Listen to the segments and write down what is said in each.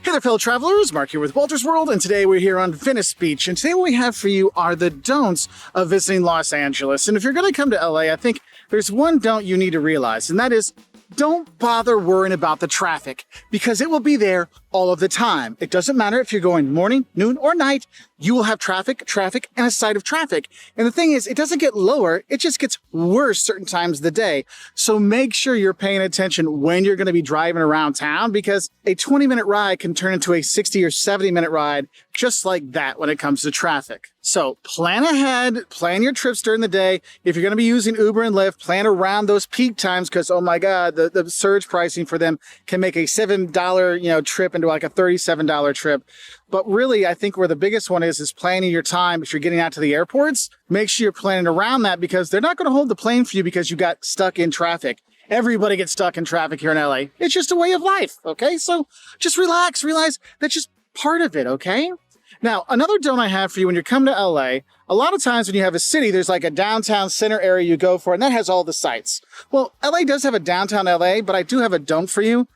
Hey there, fellow travelers. Mark here with Wolters World, and today we're here on Venice Beach. And today what we have for you are the don'ts of visiting Los Angeles. And if you're going to come to LA, I think there's one don't you need to realize, and that is don't bother worrying about the traffic, because it will be there all of the time. It doesn't matter if you're going morning, noon, or night, you will have traffic, and a side of traffic. And the thing is, it doesn't get lower, it just gets worse certain times of the day. So make sure you're paying attention when you're going to be driving around town, because a 20-minute ride can turn into a 60 or 70-minute ride just like that when it comes to traffic. So plan ahead, plan your trips during the day. If you're going to be using Uber and Lyft, plan around those peak times, because oh my God, the surge pricing for them can make a $7 trip into like a $37 trip. But really, I think where the biggest one is planning your time. If you're getting out to the airports, make sure you're planning around that, because they're not going to hold the plane for you because you got stuck in traffic. Everybody gets stuck in traffic here in LA. It's just a way of life, okay? So just relax, realize that's just part of it, okay? Now, another don't I have for you when you come to LA, a lot of times when you have a city, there's like a downtown center area you go for, and that has all the sights. Well, LA does have a downtown LA, but I do have a don't for you.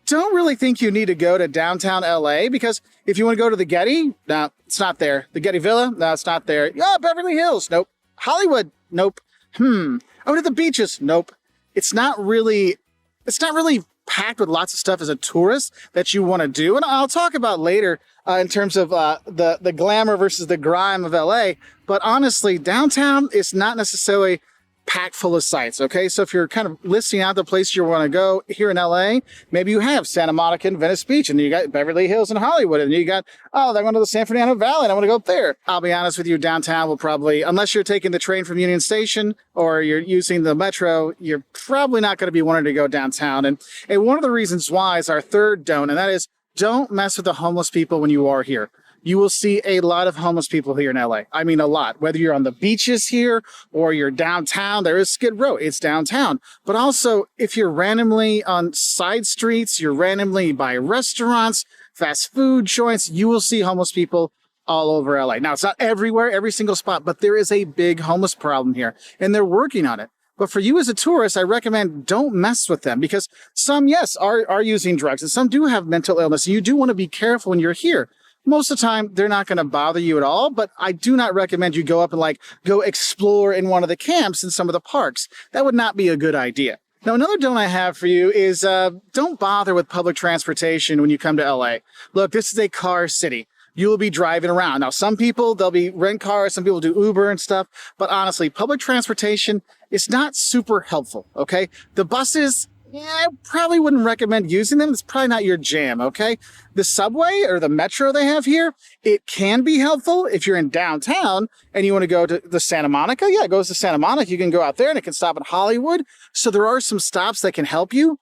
Don't really think you need to go to downtown LA, because if you want to go to the Getty, no, it's not there. The Getty Villa, no, it's not there. Oh, Beverly Hills, nope. Hollywood, nope. Oh, to the beaches, nope. It's not really packed with lots of stuff as a tourist that you want to do. And I'll talk about later in terms of the glamour versus the grime of LA. But honestly, downtown is not necessarily packed full of sites, okay? So if you're kind of listing out the places you want to go here in LA, maybe you have Santa Monica and Venice Beach, and then you got Beverly Hills and Hollywood, and you got, oh, they're going to the San Fernando Valley, and I want to go up there. I'll be honest with you, downtown will probably, unless you're taking the train from Union Station or you're using the metro, you're probably not going to be wanting to go downtown. And one of the reasons why is our third don't, and that is don't mess with the homeless people when you are here. You will see a lot of homeless people here in LA. I mean, a lot. Whether you're on the beaches here or you're downtown, there is Skid Row. It's downtown. But also, if you're randomly on side streets, you're randomly by restaurants, fast food joints, you will see homeless people all over LA. Now, it's not everywhere, every single spot, but there is a big homeless problem here, and they're working on it. But for you as a tourist, I recommend don't mess with them, because some, yes, are using drugs, and some do have mental illness. And you do want to be careful when you're here. Most of the time, they're not going to bother you at all, but I do not recommend you go up and go explore in one of the camps in some of the parks. That would not be a good idea. Now, another don't I have for you is don't bother with public transportation when you come to LA. Look, this is a car city. You will be driving around. Now, some people, they'll be rent cars, some people do Uber and stuff, but honestly, public transportation is not super helpful, okay? The buses, yeah, I probably wouldn't recommend using them. It's probably not your jam, okay? The subway or the metro they have here, it can be helpful if you're in downtown and you want to go to the Santa Monica. Yeah, it goes to Santa Monica. You can go out there and it can stop in Hollywood. So there are some stops that can help you.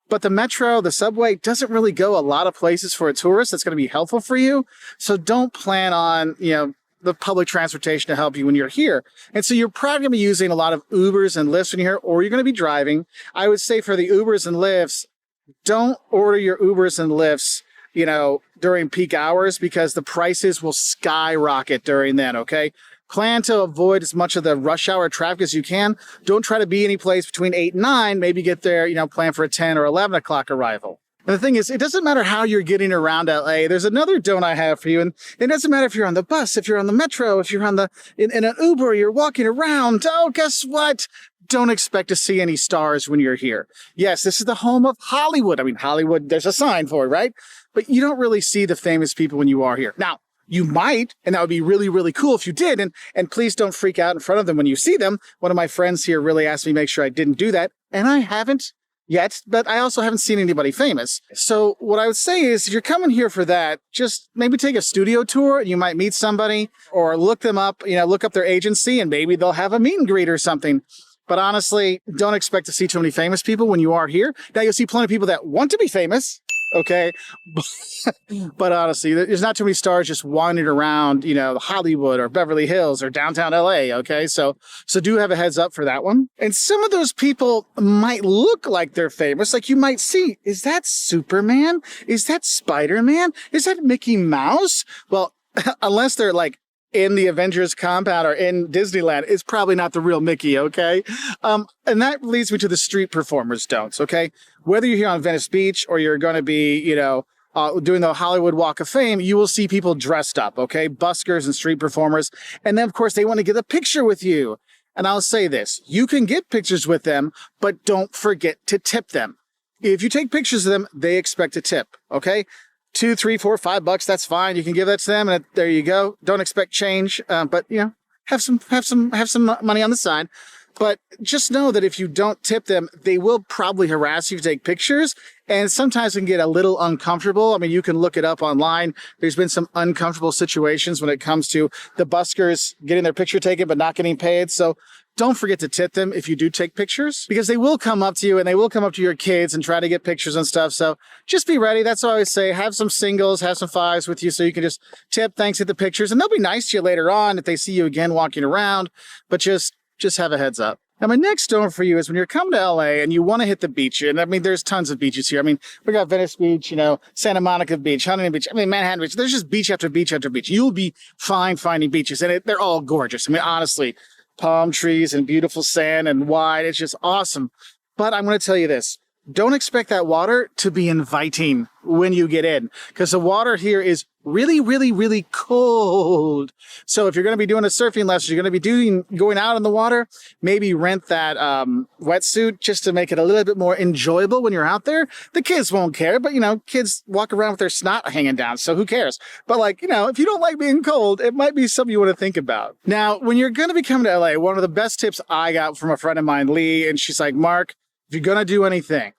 But the metro, the subway, doesn't really go a lot of places for a tourist that's going to be helpful for you. So don't plan on, the public transportation to help you when you're here. And so you're probably going to be using a lot of Ubers and Lyfts when you're here, or you're going to be driving. I would say for the Ubers and Lyfts, don't order your Ubers and Lyfts, during peak hours, because the prices will skyrocket during then, okay? Plan to avoid as much of the rush hour traffic as you can. Don't try to be any place between 8 and 9. Maybe get there, plan for a 10 or 11 o'clock arrival. And the thing is, it doesn't matter how you're getting around LA. There's another don't I have for you. And it doesn't matter if you're on the bus, if you're on the metro, if you're in an Uber, you're walking around. Oh, guess what? Don't expect to see any stars when you're here. Yes, this is the home of Hollywood. I mean, Hollywood, there's a sign for it, right? But you don't really see the famous people when you are here. Now, you might, and that would be really, really cool if you did. And please don't freak out in front of them when you see them. One of my friends here really asked me to make sure I didn't do that. And I haven't yet, but I also haven't seen anybody famous. So what I would say is, if you're coming here for that, just maybe take a studio tour and you might meet somebody, or look them up, look up their agency, and maybe they'll have a meet and greet or something. But honestly, don't expect to see too many famous people when you are here. Now, you'll see plenty of people that want to be famous, okay? But honestly, there's not too many stars just wandering around, Hollywood or Beverly Hills or downtown LA, okay? So do have a heads up for that one. And some of those people might look like they're famous. Like, you might see, is that Superman? Is that Spider-Man? Is that Mickey Mouse? Well, unless they're in the Avengers compound or in Disneyland, it's probably not the real Mickey, okay? And that leads me to the street performers don'ts, okay? Whether you're here on Venice Beach or you're going to be, doing the Hollywood Walk of Fame, you will see people dressed up, okay? Buskers and street performers. And then, of course, they want to get a picture with you. And I'll say this, you can get pictures with them, but don't forget to tip them. If you take pictures of them, they expect a tip, okay? $2, $3, $4, $5, that's fine. You can give that to them, and there you go. Don't expect change, but you know, have some money on the side. But just know that if you don't tip them, they will probably harass you to take pictures, and sometimes it can get a little uncomfortable. I mean, you can look it up online. There's been some uncomfortable situations when it comes to the buskers getting their picture taken but not getting paid. So don't forget to tip them if you do take pictures, because they will come up to you and they will come up to your kids and try to get pictures and stuff. So just be ready. That's what I always say. Have some singles, have some fives with you so you can just tip, thanks, at the pictures. And they'll be nice to you later on if they see you again walking around. But just have a heads up. Now, my next don't for you is when you're coming to LA and you want to hit the beach. And I mean, there's tons of beaches here. I mean, we got Venice Beach, you know, Santa Monica Beach, Huntington Beach, I mean, Manhattan Beach. There's just beach after beach after beach. You'll be fine finding beaches, and they're all gorgeous. I mean, honestly, palm trees and beautiful sand and wide. It's just awesome. But I'm going to tell you this. Don't expect that water to be inviting when you get in, because the water here is really, really, really cold. So if you're going to be doing a surfing lesson, you're going to be going out in the water, maybe rent that wetsuit just to make it a little bit more enjoyable when you're out there. The kids won't care, but you know, kids walk around with their snot hanging down, so who cares? But like, you know, if you don't like being cold, it might be something you want to think about. Now, when you're going to be coming to LA, one of the best tips I got from a friend of mine, Lee, and she's like, Mark, if you're going to do anything,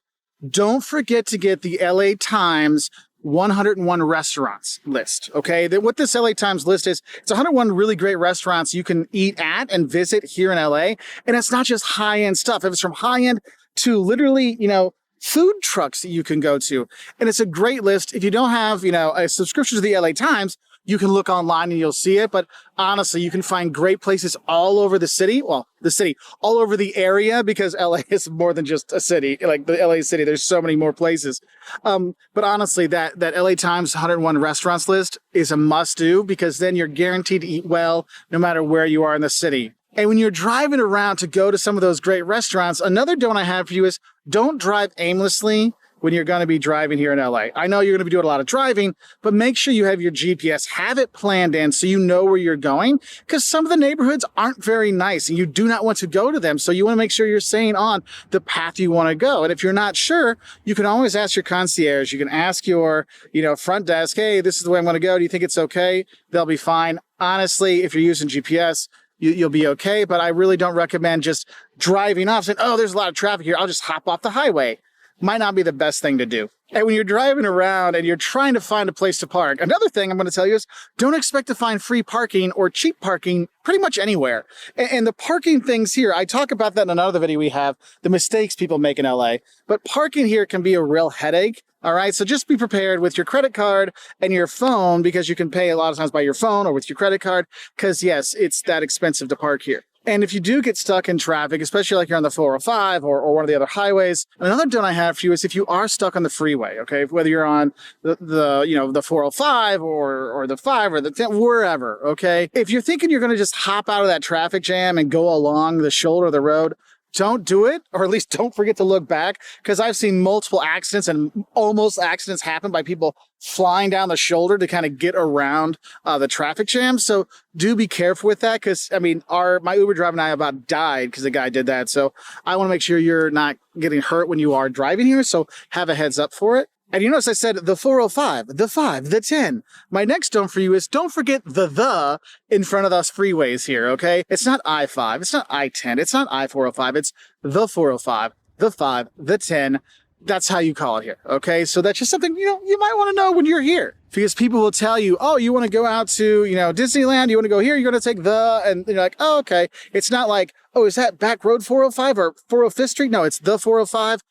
don't forget to get the LA Times 101 restaurants list, okay? What this LA Times list is, it's 101 really great restaurants you can eat at and visit here in LA. And it's not just high-end stuff. It's from high-end to literally, you know, food trucks that you can go to. And it's a great list. If you don't have, you know, a subscription to the LA Times, you can look online and you'll see it. But honestly, you can find great places all over the city. Well, the city, all over the area, because LA is more than just a city. Like the LA city, there's so many more places. But honestly, that LA Times 101 restaurants list is a must do, because then you're guaranteed to eat well no matter where you are in the city. And when you're driving around to go to some of those great restaurants, another don't I have for you is don't drive aimlessly when you're going to be driving here in LA. I know you're going to be doing a lot of driving, but make sure you have your GPS, have it planned in so you know where you're going, because some of the neighborhoods aren't very nice and you do not want to go to them. So you want to make sure you're staying on the path you want to go. And if you're not sure, you can always ask your concierge. You can ask your, you know, front desk, hey, this is the way I'm going to go. Do you think it's okay? They'll be fine. Honestly, if you're using GPS, you'll be okay. But I really don't recommend just driving off saying, oh, there's a lot of traffic here, I'll just hop off the highway. Might not be the best thing to do. And when you're driving around and you're trying to find a place to park, another thing I'm going to tell you is don't expect to find free parking or cheap parking pretty much anywhere. And the parking things here, I talk about that in another video we have, the mistakes people make in LA. But parking here can be a real headache. All right, so just be prepared with your credit card and your phone, because you can pay a lot of times by your phone or with your credit card, because yes, it's that expensive to park here. And if you do get stuck in traffic, especially like you're on the 405 or one of the other highways, another don't I have for you is if you are stuck on the freeway, okay, whether you're on the you know, the 405 or the 5 or the 10, wherever, okay, if you're thinking you're going to just hop out of that traffic jam and go along the shoulder of the road, don't do it, or at least don't forget to look back, because I've seen multiple accidents and almost accidents happen by people flying down the shoulder to kind of get around the traffic jam. So do be careful with that, because, I mean, my Uber driver and I about died because the guy did that. So I want to make sure you're not getting hurt when you are driving here, so have a heads up for it. And you notice I said the 405, the 5, the 10. My next don't for you is don't forget the in front of those freeways here, okay? It's not I-5, it's not I-10, it's not I-405, it's the 405, the 5, the 10. That's how you call it here, okay? So that's just something, you know, you might want to know when you're here, because people will tell you, oh, you want to go out to, you know, Disneyland, you want to go here, you're going to take and you're like, oh, okay. It's not like, oh, is that back road 405 or 405th Street? No, it's the 405.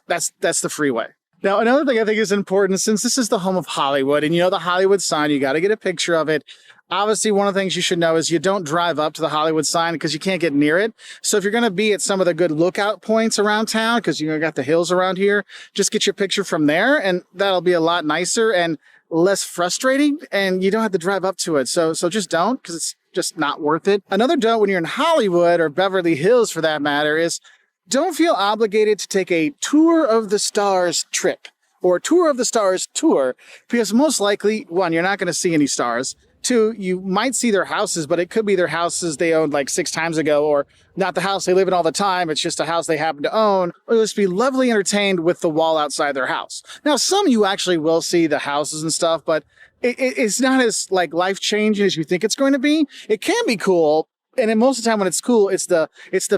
That's the freeway. Now, another thing I think is important, since this is the home of Hollywood, and you know the Hollywood sign, you got to get a picture of it. Obviously, one of the things you should know is you don't drive up to the Hollywood sign because you can't get near it. So if you're going to be at some of the good lookout points around town, because you got the hills around here, just get your picture from there, and that'll be a lot nicer and less frustrating, and you don't have to drive up to it. So just don't, because it's just not worth it. Another don't when you're in Hollywood, or Beverly Hills for that matter, is don't feel obligated to take a tour of the stars trip or Tour of the Stars tour, because most likely, one, you're not going to see any stars. Two, you might see their houses, but it could be their houses they owned like 6 times ago, or not the house they live in all the time. It's just a house they happen to own, or just be lovely entertained with the wall outside their house. Now, some you actually will see the houses and stuff, but it's not as like life-changing as you think it's going to be. It can be cool. And then most of the time when it's cool, it's the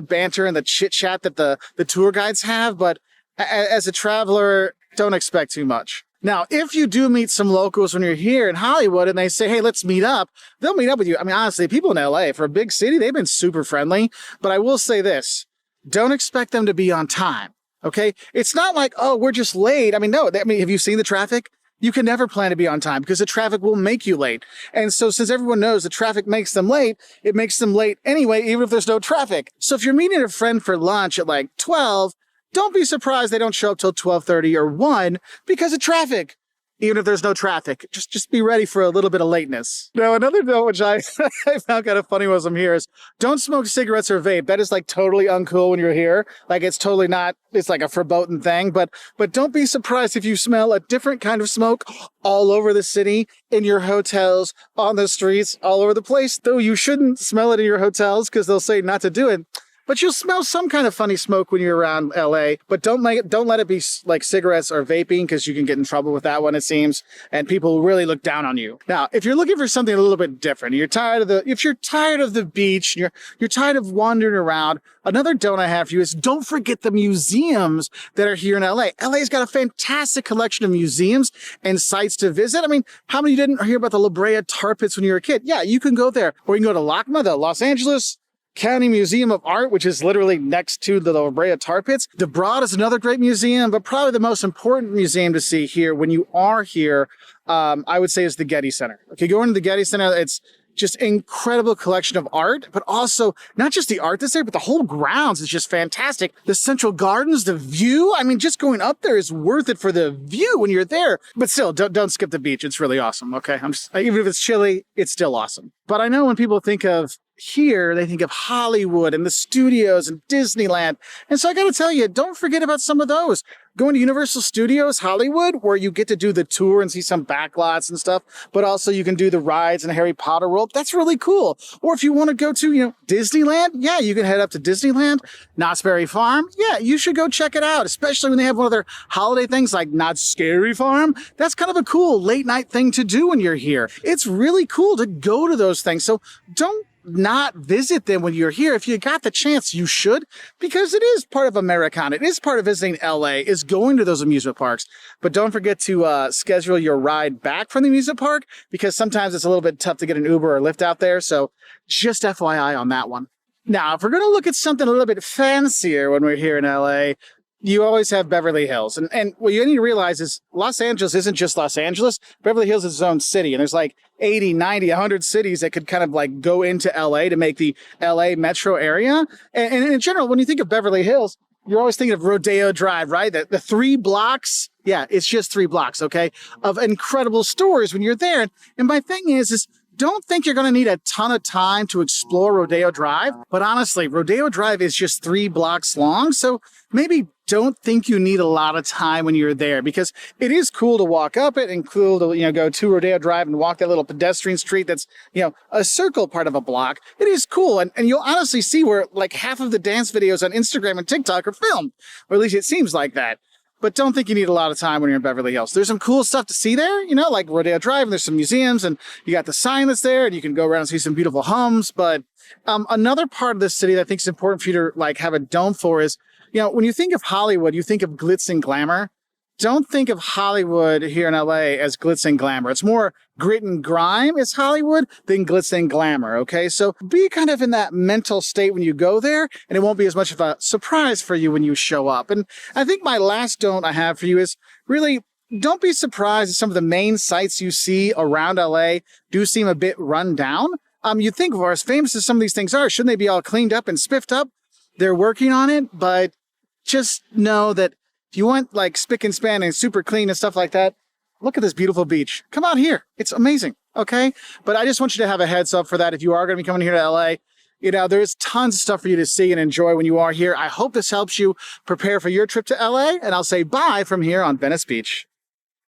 banter and the chit-chat that the tour guides have. But as a traveler, don't expect too much. Now, if you do meet some locals when you're here in Hollywood and they say, hey, let's meet up, they'll meet up with you. I mean, honestly, people in LA, for a big city, they've been super friendly. But I will say this, don't expect them to be on time, okay? It's not like, oh, we're just late. I mean, no, have you seen the traffic? You can never plan to be on time because the traffic will make you late. And so since everyone knows the traffic makes them late, it makes them late anyway, even if there's no traffic. So if you're meeting a friend for lunch at like 12, don't be surprised they don't show up till 12:30 or 1 because of traffic. Even if there's no traffic, just be ready for a little bit of lateness. Now, another note which I found kind of funny was I'm here is don't smoke cigarettes or vape. That is like totally uncool when you're here. Like it's totally not, it's like a verboten thing, but don't be surprised if you smell a different kind of smoke all over the city, in your hotels, on the streets, all over the place. Though you shouldn't smell it in your hotels because they'll say not to do it. But you'll smell some kind of funny smoke when you're around LA, but don't let it be like cigarettes or vaping because you can get in trouble with that one, it seems, and people really look down on you. Now, if you're looking for something a little bit different, if you're tired of the beach, you're tired of wandering around, another don't I have for you is don't forget the museums that are here in LA. LA's got a fantastic collection of museums and sites to visit. I mean, how many didn't hear about the Brea Tarpits when you were a kid? Yeah, you can go there, or you can go to LACMA, the Los Angeles County Museum of Art, which is literally next to the Brea Tarpits. The Broad is another great museum, but probably the most important museum to see here when you are here, I would say, is the Getty Center. Okay, going to the Getty Center, it's just incredible collection of art, but also not just the art that's there, but the whole grounds is just fantastic. The Central Gardens, the view, I mean, just going up there is worth it for the view when you're there. But still, don't skip the beach. It's really awesome, okay? Even if it's chilly, it's still awesome. But I know when people think of here, they think of Hollywood and the studios and Disneyland. And so I got to tell you, don't forget about some of those. Going to Universal Studios Hollywood, where you get to do the tour and see some backlots and stuff, but also you can do the rides in the Harry Potter world. That's really cool. Or if you want to go to, Disneyland, yeah, you can head up to Disneyland. Knott's Berry Farm, yeah, you should go check it out, especially when they have one of their holiday things like Knott's Scary Farm. That's kind of a cool late night thing to do when you're here. It's really cool to go to those things. So don't not visit them when you're here. If you got the chance, you should, because it is part of Americana. It is part of visiting LA, is going to those amusement parks. But don't forget to schedule your ride back from the amusement park, because sometimes it's a little bit tough to get an Uber or Lyft out there. So just FYI on that one. Now, if we're going to look at something a little bit fancier when we're here in LA, you always have Beverly Hills. And what you need to realize is Los Angeles isn't just Los Angeles. Beverly Hills is its own city. And there's like 80, 90, 100 cities that could kind of like go into LA to make the LA metro area. And in general, when you think of Beverly Hills, you're always thinking of Rodeo Drive, right? The 3 blocks. Yeah, it's just 3 blocks, okay, of incredible stores when you're there. And my thing is don't think you're going to need a ton of time to explore Rodeo Drive. But honestly, Rodeo Drive is just 3 blocks long. So maybe don't think you need a lot of time when you're there, because it is cool to walk up it and cool to, go to Rodeo Drive and walk that little pedestrian street that's, a circle part of a block. It is cool. And you'll honestly see where like half of the dance videos on Instagram and TikTok are filmed, or at least it seems like that. But don't think you need a lot of time when you're in Beverly Hills. There's some cool stuff to see there, like Rodeo Drive, and there's some museums, and you got the sign that's there, and you can go around and see some beautiful homes. But another part of the city that I think is important for you to like have a dome for is, when you think of Hollywood, you think of glitz and glamour. Don't think of Hollywood here in LA as glitz and glamour. It's more grit and grime is Hollywood than glitz and glamour, okay? So be kind of in that mental state when you go there, and it won't be as much of a surprise for you when you show up. And I think my last don't I have for you is really don't be surprised if some of the main sites you see around LA do seem a bit run down. You think, well, as famous as some of these things are, shouldn't they be all cleaned up and spiffed up? They're working on it, but just know that if you want like spick and span and super clean and stuff like that, look at this beautiful beach. Come out here. It's amazing. Okay. But I just want you to have a heads up for that. If you are going to be coming here to LA, there's tons of stuff for you to see and enjoy when you are here. I hope this helps you prepare for your trip to LA, and I'll say bye from here on Venice Beach.